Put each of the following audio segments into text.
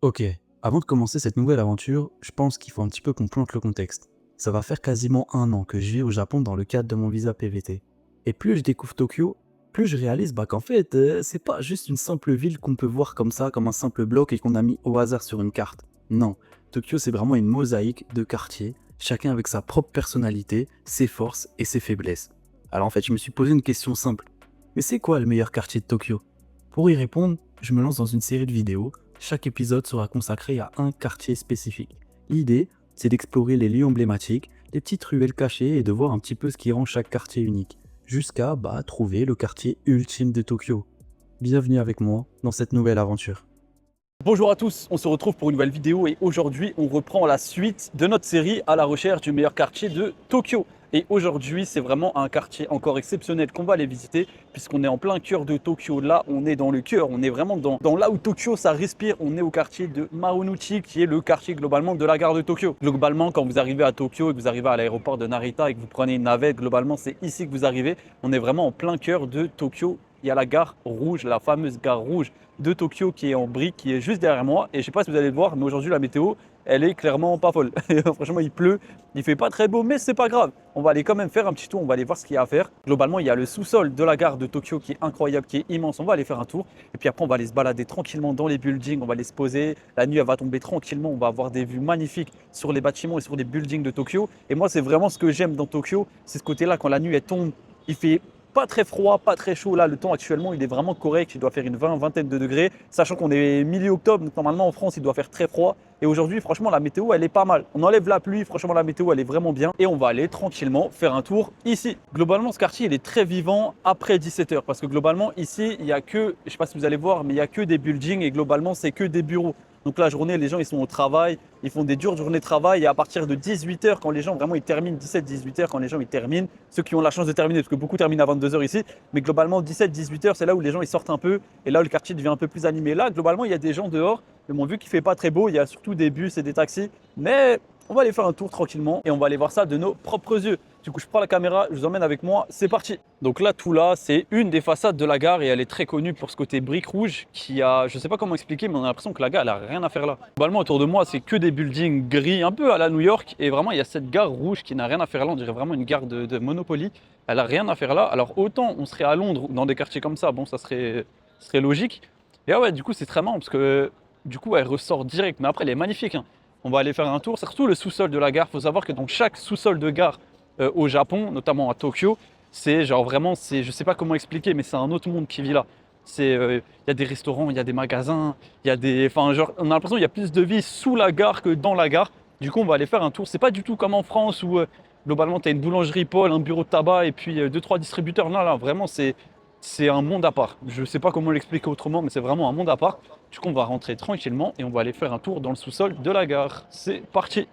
Ok, avant de commencer cette nouvelle aventure, je pense qu'il faut un petit peu qu'on plante le contexte. Ça va faire quasiment un an que je vis au Japon dans le cadre de mon visa PVT. Et plus je découvre Tokyo, plus je réalise qu'en fait, c'est pas juste une simple ville qu'on peut voir comme ça, comme un simple bloc et qu'on a mis au hasard sur une carte. Non, Tokyo c'est vraiment une mosaïque de quartiers, chacun avec sa propre personnalité, ses forces et ses faiblesses. Alors en fait, je me suis posé une question simple. Mais c'est quoi le meilleur quartier de Tokyo? Pour y répondre, je me lance dans une série de vidéos. Chaque épisode sera consacré à un quartier spécifique. L'idée, c'est d'explorer les lieux emblématiques, les petites ruelles cachées et de voir un petit peu ce qui rend chaque quartier unique, jusqu'à trouver le quartier ultime de Tokyo. Bienvenue avec moi dans cette nouvelle aventure. Bonjour à tous, on se retrouve pour une nouvelle vidéo et aujourd'hui on reprend la suite de notre série à la recherche du meilleur quartier de Tokyo. Et aujourd'hui c'est vraiment un quartier encore exceptionnel qu'on va aller visiter puisqu'on est en plein cœur de Tokyo. Là on est dans le cœur, on est vraiment dans là où Tokyo ça respire. On est au quartier de Marunouchi qui est le quartier globalement de la gare de Tokyo. Globalement quand vous arrivez à Tokyo et que vous arrivez à l'aéroport de Narita et que vous prenez une navette, globalement c'est ici que vous arrivez. On est vraiment en plein cœur de Tokyo. Il y a la gare rouge, la fameuse gare rouge de Tokyo qui est en brique, qui est juste derrière moi. Et je sais pas si vous allez le voir, mais aujourd'hui la météo, elle est clairement pas folle. Franchement, il pleut, il fait pas très beau, mais c'est pas grave. On va aller quand même faire un petit tour, on va aller voir ce qu'il y a à faire. Globalement, il y a le sous-sol de la gare de Tokyo qui est incroyable, qui est immense. On va aller faire un tour. Et puis après, on va aller se balader tranquillement dans les buildings, on va aller se poser. La nuit, elle va tomber tranquillement. On va avoir des vues magnifiques sur les bâtiments et sur les buildings de Tokyo. Et moi, c'est vraiment ce que j'aime dans Tokyo, c'est ce côté-là quand la nuit elle tombe. Il fait pas très froid, pas très chaud. Là, le temps actuellement, il est vraiment correct. Il doit faire une vingtaine de degrés, sachant qu'on est milieu octobre. Donc normalement, en France, il doit faire très froid. Et aujourd'hui, franchement, la météo, elle est pas mal. On enlève la pluie. Franchement, la météo, elle est vraiment bien. Et on va aller tranquillement faire un tour ici. Globalement, ce quartier, il est très vivant après 17h. Parce que globalement, ici, il y a que, je sais pas si vous allez voir, mais il y a que des buildings. Et globalement, c'est que des bureaux. Donc la journée, les gens, ils sont au travail, ils font des dures journées de travail. Et à partir de 18h, quand les gens vraiment ils terminent, 17-18h, quand les gens ils terminent, ceux qui ont la chance de terminer, parce que beaucoup terminent à 22h ici, mais globalement 17-18h, c'est là où les gens ils sortent un peu. Et là où le quartier devient un peu plus animé. Là, globalement, il y a des gens dehors. Mais bon, vu qu'il fait pas très beau, il y a surtout des bus et des taxis. Mais on va aller faire un tour tranquillement et on va aller voir ça de nos propres yeux. Du coup, je prends la caméra, je vous emmène avec moi, c'est parti. Donc là, tout là, c'est une des façades de la gare et elle est très connue pour ce côté brique rouge qui a, je sais pas comment expliquer, mais on a l'impression que la gare, elle a rien à faire là. Globalement, autour de moi, c'est que des buildings gris, un peu à la New York. Et vraiment, il y a cette gare rouge qui n'a rien à faire là. On dirait vraiment une gare de Monopoly. Elle a rien à faire là. Alors autant on serait à Londres ou dans des quartiers comme ça, bon, ça serait logique. Et ah ouais, du coup, c'est très marrant parce que du coup, elle ressort direct. Mais après, elle est magnifique, hein. On va aller faire un tour, c'est surtout le sous-sol de la gare. Il faut savoir que dans chaque sous-sol de gare au Japon, notamment à Tokyo, c'est genre vraiment, je sais pas comment expliquer, mais c'est un autre monde qui vit là. Il y a des restaurants, il y a des magasins, il y a des, enfin genre, on a l'impression qu'il y a plus de vie sous la gare que dans la gare. Du coup, on va aller faire un tour. C'est pas du tout comme en France où globalement tu as une boulangerie Paul, un bureau de tabac et puis deux trois distributeurs. Non, là, vraiment c'est un monde à part. Je sais pas comment l'expliquer autrement, mais c'est vraiment un monde à part. Du coup, on va rentrer tranquillement et on va aller faire un tour dans le sous-sol de la gare. C'est parti!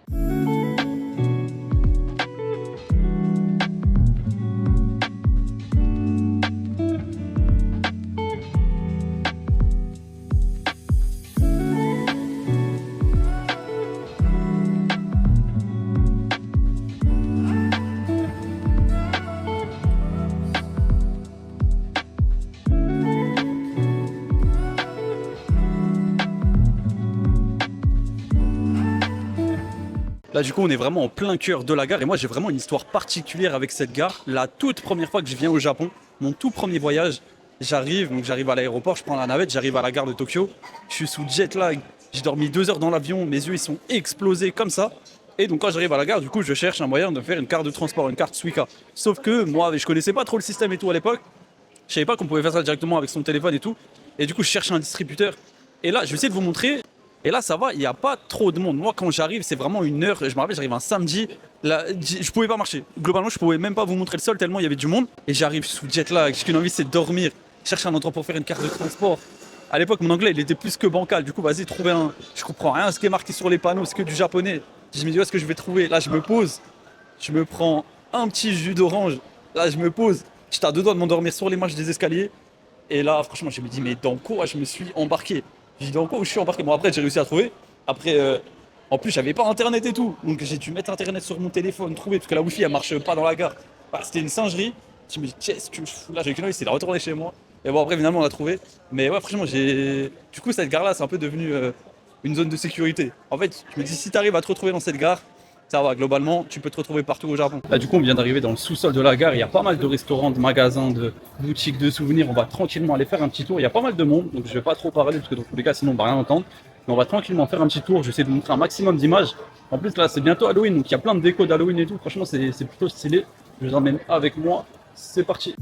Là, du coup, on est vraiment en plein cœur de la gare et moi, j'ai vraiment une histoire particulière avec cette gare. La toute première fois que je viens au Japon, mon tout premier voyage, j'arrive à l'aéroport, je prends la navette, j'arrive à la gare de Tokyo. Je suis sous jet lag, j'ai dormi 2 heures dans l'avion, mes yeux ils sont explosés comme ça. Et donc quand j'arrive à la gare, du coup, je cherche un moyen de faire une carte de transport, une carte Suica. Sauf que moi, je connaissais pas trop le système et tout à l'époque. Je savais pas qu'on pouvait faire ça directement avec son téléphone et tout. Et du coup, je cherche un distributeur. Et là, je vais essayer de vous montrer. Et là, ça va, il n'y a pas trop de monde. Moi, quand j'arrive, c'est vraiment une heure. Je me rappelle, j'arrive un samedi. Là, je pouvais pas marcher. Globalement, je pouvais même pas vous montrer le sol tellement il y avait du monde. Et j'arrive sous jet lag. J'ai qu'une envie, c'est de dormir. Je cherche un endroit pour faire une carte de transport. À l'époque, mon anglais, il était plus que bancal. Du coup, vas-y, trouver un. Je comprends rien à ce qui est marqué sur les panneaux. C'est que du japonais. Je me dis, où est-ce que je vais trouver? Là, je me pose. Je me prends un petit jus d'orange. Là, je me pose. J'étais à 2 doigts de m'endormir sur les marches des escaliers. Et là, franchement, je me dis, mais dans quoi je me suis embarqué? J'ai dit, dans quoi je suis embarqué? Bon, après, j'ai réussi à trouver. Après, en plus, j'avais pas internet et tout. Donc, j'ai dû mettre internet sur mon téléphone, trouver, parce que la Wi-Fi, elle marche pas dans la gare. Bah, c'était une singerie. Je me dis, qu'est-ce que je fous là? J'ai qu'une envie, c'est de retourner chez moi. Et bon, après, finalement, on l'a trouvé. Mais ouais, franchement, Du coup, cette gare-là, c'est un peu devenu une zone de sécurité. En fait, je me dis, si tu arrives à te retrouver dans cette gare, ça va, globalement, tu peux te retrouver partout au Japon. Là, du coup, on vient d'arriver dans le sous-sol de la gare. Il y a pas mal de restaurants, de magasins, de boutiques de souvenirs. On va tranquillement aller faire un petit tour. Il y a pas mal de monde, donc je vais pas trop parler parce que dans tous les cas, sinon on va rien entendre. Mais on va tranquillement faire un petit tour. Je vais essayer de vous montrer un maximum d'images. En plus, là, c'est bientôt Halloween, donc il y a plein de décos d'Halloween et tout. Franchement, c'est plutôt stylé. Je vous emmène avec moi. C'est parti.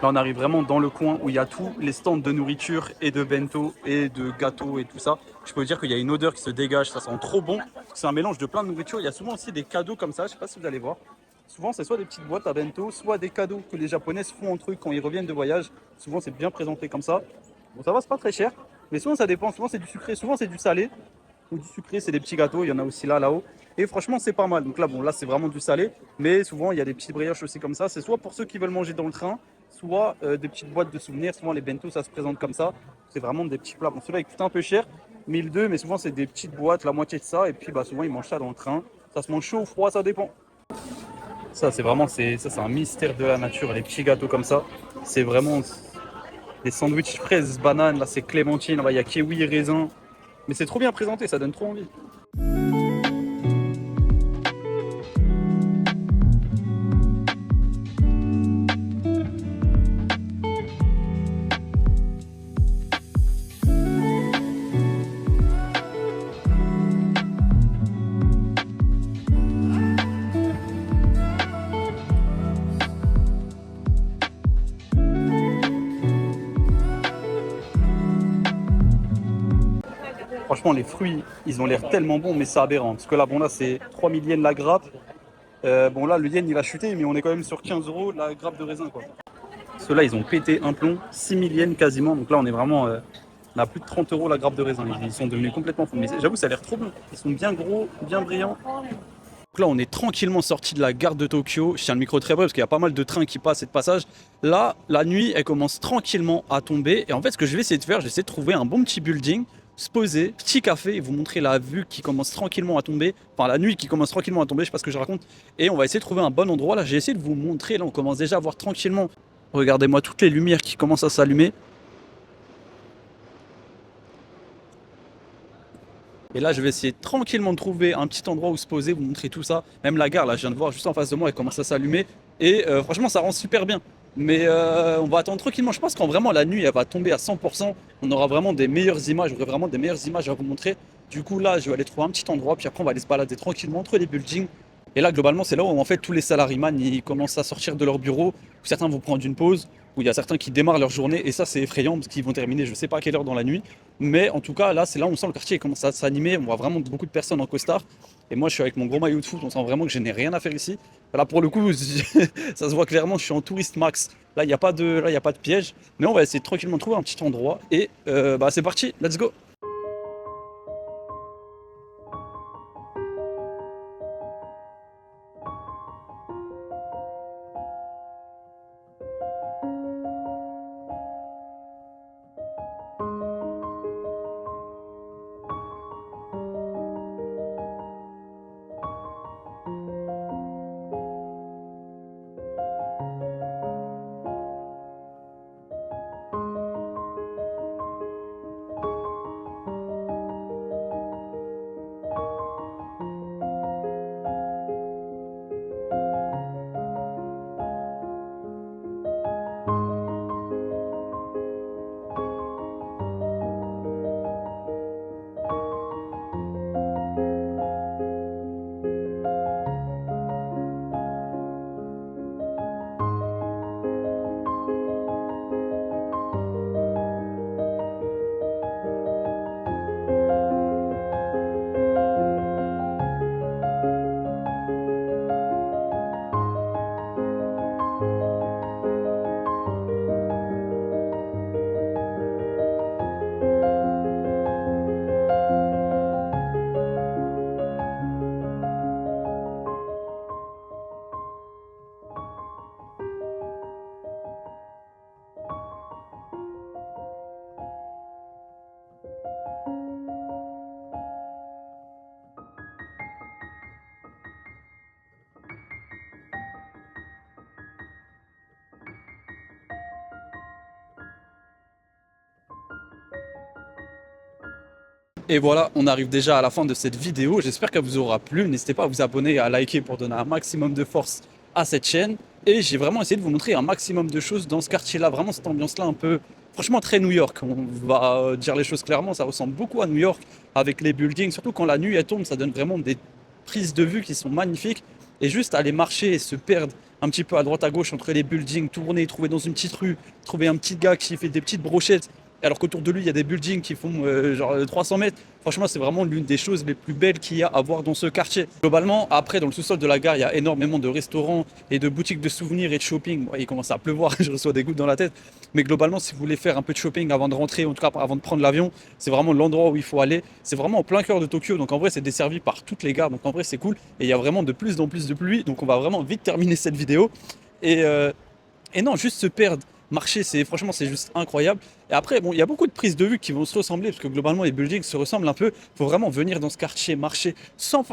Là, on arrive vraiment dans le coin où il y a tous les stands de nourriture et de bento et de gâteaux et tout ça. Je peux vous dire qu'il y a une odeur qui se dégage, ça sent trop bon. C'est un mélange de plein de nourriture. Il y a souvent aussi des cadeaux comme ça, je ne sais pas si vous allez voir. Souvent, c'est soit des petites boîtes à bento, soit des cadeaux que les Japonais se font entre eux quand ils reviennent de voyage. Souvent, c'est bien présenté comme ça. Bon, ça va, c'est pas très cher, mais souvent, ça dépend. Souvent, c'est du sucré, souvent, c'est du salé. Ou du sucré, c'est des petits gâteaux. Il y en a aussi là-haut. Et franchement, c'est pas mal. Donc là, bon, là, c'est vraiment du salé. Mais souvent, il y a des petites brioches aussi comme ça. C'est soit pour ceux qui veulent manger dans le train, soit des petites boîtes de souvenirs. Souvent, les bento, ça se présente comme ça. C'est vraiment des petits plats. Bon, celui-là, il coûte un peu cher, 1002, mais souvent, c'est des petites boîtes, la moitié de ça. Et puis, bah, souvent, ils mangent ça dans le train. Ça se mange chaud ou froid, ça dépend. Ça, c'est vraiment, c'est un mystère de la nature. Les petits gâteaux comme ça, c'est vraiment des sandwichs fraises, bananes. Là, c'est clémentine. Là, il y a kiwi, raisin. Mais c'est trop bien présenté, ça donne trop envie. Franchement, les fruits, ils ont l'air tellement bons, mais c'est aberrant. Parce que là, bon, là, c'est 3000 yens la grappe. Bon, là, le yen, il a chuté, mais on est quand même sur 15 euros la grappe de raisin, quoi. Ceux-là, ils ont pété un plomb, 6000 yens quasiment. Donc là, on est vraiment. On a plus de 30 euros la grappe de raisin. Ils sont devenus complètement fous. Mais j'avoue, ça a l'air trop bon. Ils sont bien gros, bien brillants. Donc là, on est tranquillement sorti de la gare de Tokyo. Je tiens le micro très près parce qu'il y a pas mal de trains qui passent et de passages. Là, la nuit, elle commence tranquillement à tomber. Et en fait, ce que je vais essayer de faire, j'essaie de trouver un bon petit building, se poser, petit café et vous montrer la vue qui commence tranquillement à tomber. Enfin, la nuit qui commence tranquillement à tomber, je sais pas ce que je raconte. Et on va essayer de trouver un bon endroit. Là, j'ai essayé de vous montrer. Là, on commence déjà à voir tranquillement. Regardez-moi toutes les lumières qui commencent à s'allumer. Et là, je vais essayer tranquillement de trouver un petit endroit où se poser, vous montrer tout ça. Même la gare, là, je viens de voir juste en face de moi, elle commence à s'allumer. Et franchement, ça rend super bien. Mais on va attendre tranquillement. Je pense qu'en vraiment la nuit, elle va tomber à 100%. On aura vraiment des meilleures images. J'aurai vraiment des meilleures images à vous montrer. Du coup, là, je vais aller trouver un petit endroit. Puis après, on va aller se balader tranquillement entre les buildings. Et là, globalement, c'est là où en fait tous les salariés ils commencent à sortir de leur bureau. Où certains vont prendre une pause. Où il y a certains qui démarrent leur journée. Et ça, c'est effrayant parce qu'ils vont terminer je sais pas à quelle heure dans la nuit. Mais en tout cas, là, c'est là où on sent le quartier commence à s'animer. On voit vraiment beaucoup de personnes en costard. Et moi, je suis avec mon gros maillot de foot. On sent vraiment que je n'ai rien à faire ici. Là, pour le coup, ça se voit clairement, je suis en touriste max. Là, il n'y a pas de, là, il y a pas de piège. Mais on va essayer de tranquillement trouver un petit endroit. Et bah, c'est parti, let's go. Et voilà, on arrive déjà à la fin de cette vidéo. J'espère qu'elle vous aura plu. N'hésitez pas à vous abonner et à liker pour donner un maximum de force à cette chaîne. Et j'ai vraiment essayé de vous montrer un maximum de choses dans ce quartier-là. Vraiment cette ambiance-là un peu, franchement très New York. On va dire les choses clairement, ça ressemble beaucoup à New York avec les buildings. Surtout quand la nuit elle tombe, ça donne vraiment des prises de vue qui sont magnifiques. Et juste aller marcher et se perdre un petit peu à droite à gauche entre les buildings, tourner, trouver dans une petite rue, trouver un petit gars qui fait des petites brochettes alors qu'autour de lui, il y a des buildings qui font genre 300 mètres. Franchement, c'est vraiment l'une des choses les plus belles qu'il y a à voir dans ce quartier. Globalement, après, dans le sous-sol de la gare, il y a énormément de restaurants et de boutiques de souvenirs et de shopping. Bon, il commence à pleuvoir, je reçois des gouttes dans la tête. Mais globalement, si vous voulez faire un peu de shopping avant de rentrer, en tout cas avant de prendre l'avion, c'est vraiment l'endroit où il faut aller. C'est vraiment en plein cœur de Tokyo. Donc en vrai, c'est desservi par toutes les gares. Donc en vrai, c'est cool. Et il y a vraiment de plus en plus de pluie. Donc on va vraiment vite terminer cette vidéo. Et, euh, et non, juste se perdre, marcher, franchement, c'est juste incroyable. Et après, bon, il y a beaucoup de prises de vue qui vont se ressembler, parce que globalement, les buildings se ressemblent un peu. Il faut vraiment venir dans ce quartier, marcher, sans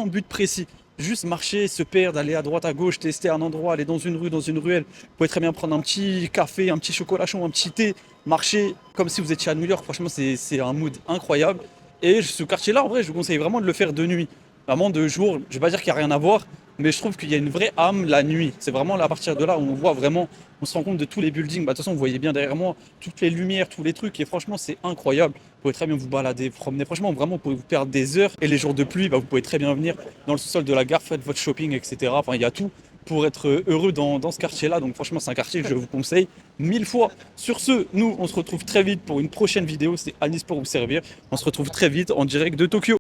but précis. Juste marcher, se perdre, aller à droite, à gauche, tester un endroit, aller dans une rue, dans une ruelle. Vous pouvez très bien prendre un petit café, un petit chocolat chaud, un petit thé, marcher comme si vous étiez à New York. Franchement, c'est un mood incroyable. Et ce quartier-là, en vrai, je vous conseille vraiment de le faire de nuit. Vraiment de jour, je vais pas dire qu'il n'y a rien à voir, mais je trouve qu'il y a une vraie âme la nuit. C'est vraiment là, à partir de là où on voit vraiment, on se rend compte de tous les buildings. Bah, de toute façon, vous voyez bien derrière moi, toutes les lumières, tous les trucs, et franchement, c'est incroyable. Vous pouvez très bien vous balader, vous promener. Franchement, vraiment, vous pouvez vous perdre des heures. Et les jours de pluie, bah, vous pouvez très bien venir dans le sous-sol de la gare, faites votre shopping, etc. Enfin, il y a tout pour être heureux dans ce quartier-là. Donc franchement, c'est un quartier que je vous conseille 1000 fois. Sur ce, nous, on se retrouve très vite pour une prochaine vidéo. C'est Anis pour vous servir. On se retrouve très vite en direct de Tokyo.